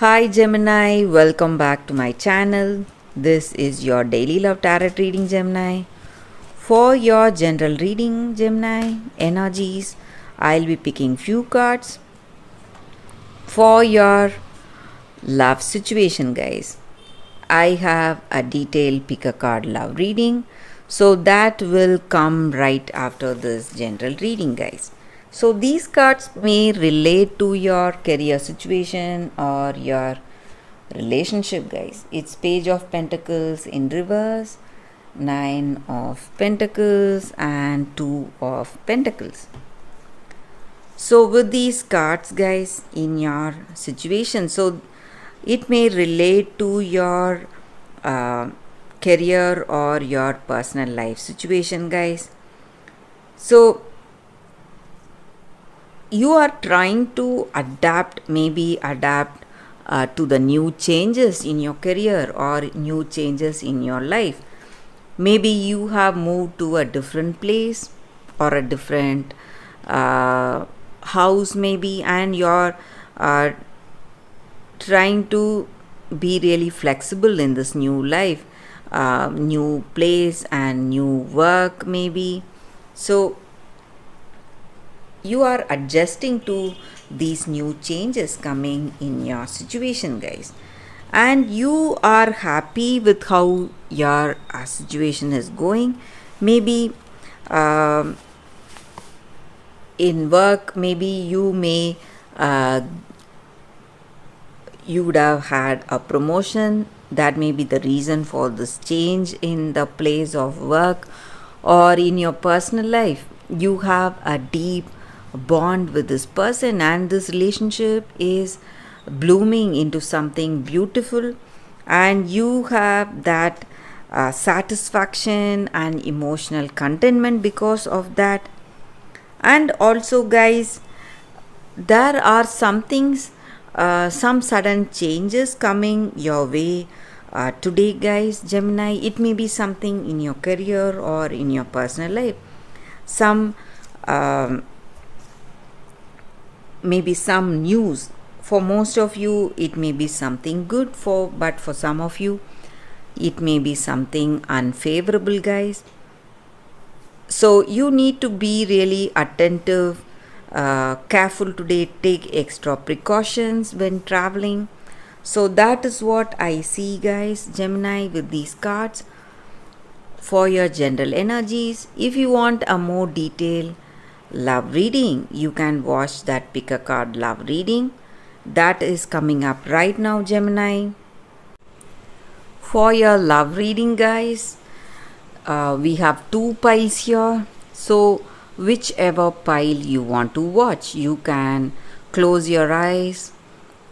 Hi Gemini, welcome back to my channel. This is your daily love tarot reading, Gemini. For your general reading, Gemini, energies, I'll be picking few cards for your love situation, guys. I have a detailed pick a card love reading, so that will come right after this general reading, guys. So these cards may relate to your career situation or your relationship, guys. It's Page of Pentacles in reverse, Nine of Pentacles, and Two of Pentacles. So with these cards, guys, in your situation, so it may relate to your uh, career or your personal life situation, guys. So you are trying to maybe adapt to the new changes in your career or new changes in your life. Maybe you have moved to a different place or a different house, maybe, and you're uh, trying to be really flexible in this new life, new place, and new work, maybe. So you are adjusting to these new changes coming in your situation, guys, and you are happy with how your situation is going. Maybe um, in work, maybe uh, you would have had a promotion. That may be the reason for this change in the place of work, or in your personal life you have a deep bond with this person and this relationship is blooming into something beautiful, and you have that satisfaction and emotional contentment because of that. And also, guys, there are some things, some sudden changes coming your way today, guys, Gemini. It may be something in your career or in your personal life. Some maybe some news. For most of you it may be something good, but for some of you it may be something unfavorable, guys. So you need to be really attentive, careful today, take extra precautions when traveling. So that is what I see, guys, Gemini, with these cards for your general energies. If you want a more detailed love reading, you can watch that pick a card love reading that is coming up right now, Gemini. For your love reading, guys, we have two piles here. So whichever pile you want to watch, you can close your eyes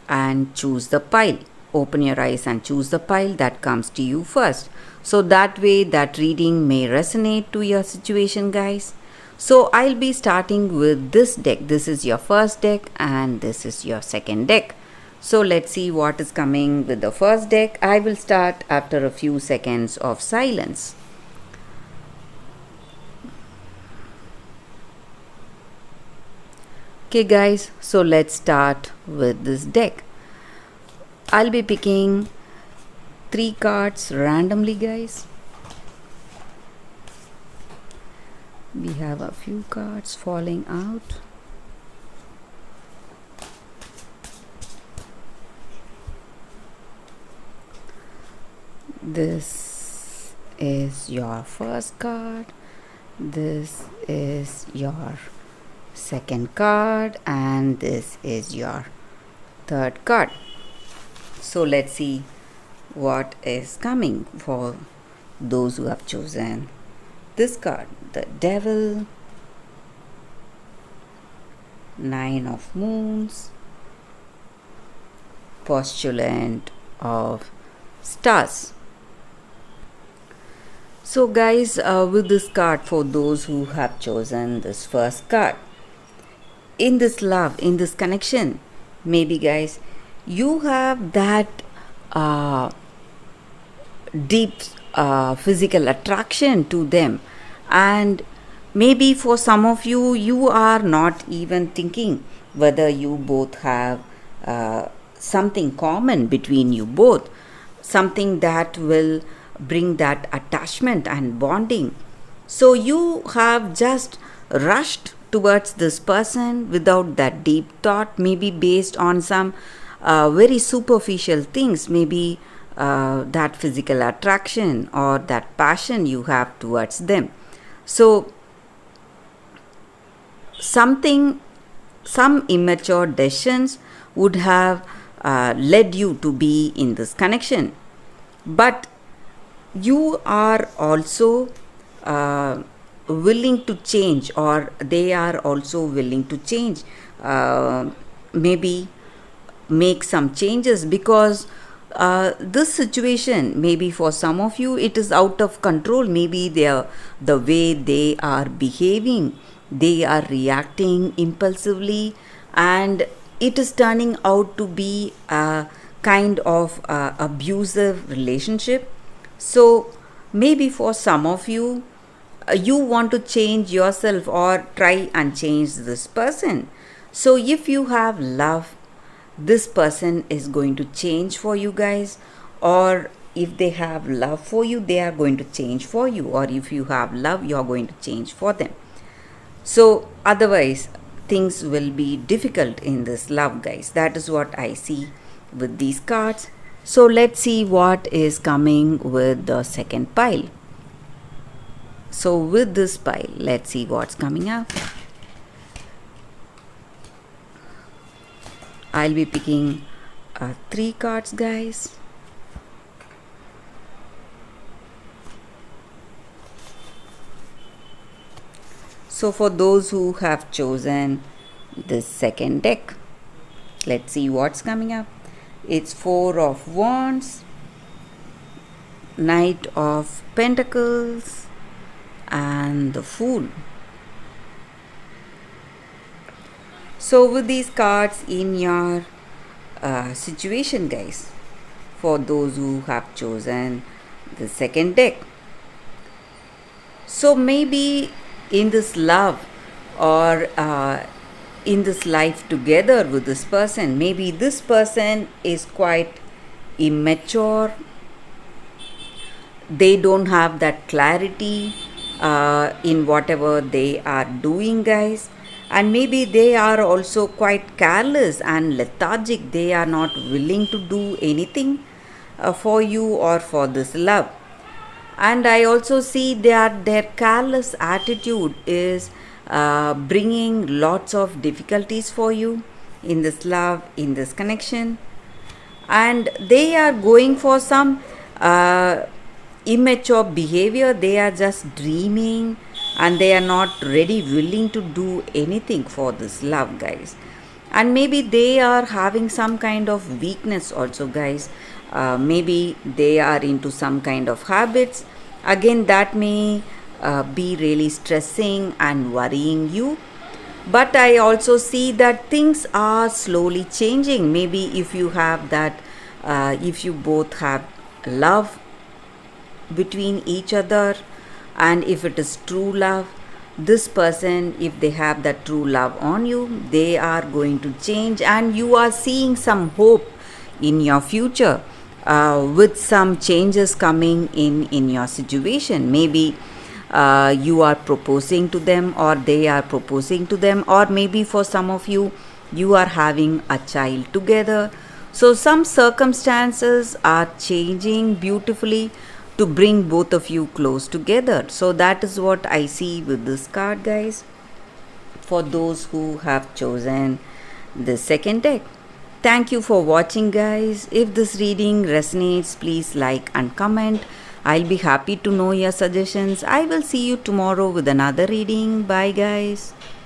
and choose the pile. Open your eyes and choose the pile that comes to you first. So that way that reading may resonate to your situation, guys. So I'll be starting with this deck. This is your first deck and this is your second deck. So let's see what is coming with the first deck. I will start after a few seconds of silence. Okay, guys, so let's start with this deck. I'll be picking 3 cards randomly, guys. We have a few cards falling out. This is your first card. This is your second card, and this is your third card. So let's see what is coming for those who have chosen this card. The Devil, Nine of Moons, Postulant of Stars. So guys, with this card, for those who have chosen this first card, in this love, in this connection, maybe, guys, you have that deep physical attraction to them, and maybe for some of you, you are not even thinking whether you both have something common between you both, something that will bring that attachment and bonding. So you have just rushed towards this person without that deep thought, maybe based on some very superficial things, maybe that physical attraction or that passion you have towards them. So some immature decisions would have led you to be in this connection, but you are also willing to change, or they are also willing to change, maybe make some changes, because this situation, maybe for some of you it is out of control. Maybe the way they are behaving, they are reacting impulsively, and it is turning out to be a kind of abusive relationship. So maybe for some of you, you want to change yourself or try and change this person. So if you have love, this person is going to change for you guys, or if they have love for you, they are going to change for you, or if you have love, you are going to change for them. So otherwise things will be difficult in this love, guys. That is what I see with these cards. So let's see what is coming with the second pile. So with this pile, let's see what's coming up. I'll be picking 3 cards, guys. So for those who have chosen this second deck, let's see what's coming up. It's 4 of Wands, Knight of Pentacles, and the Fool. So with these cards in your situation, guys, for those who have chosen the second deck, so maybe in this love, or in this life together with this person, maybe this person is quite immature. They don't have that clarity in whatever they are doing, guys. And maybe they are also quite careless and lethargic. They are not willing to do anything for you or for this love. And I also see that their careless attitude is bringing lots of difficulties for you in this love, in this connection. And they are going for some immature behavior. They are just dreaming, and they are not really willing to do anything for this love, guys. And maybe they are having some kind of weakness also, guys. Maybe they are into some kind of habits. Again, that may be really stressing and worrying you. But I also see that things are slowly changing. Maybe if you have that, if you both have love between each other, and if it is true love, this person, if they have that true love on you, they are going to change, and you are seeing some hope in your future with some changes coming in your situation. Maybe you are proposing to them, or they are proposing to them, or maybe for some of you, you are having a child together. So some circumstances are changing beautifully to bring both of you close together. So that is what I see with this card, guys, for those who have chosen the second deck. Thank you for watching, guys. If this reading resonates, please like and comment. I'll be happy to know your suggestions. I will see you tomorrow with another reading. Bye, guys.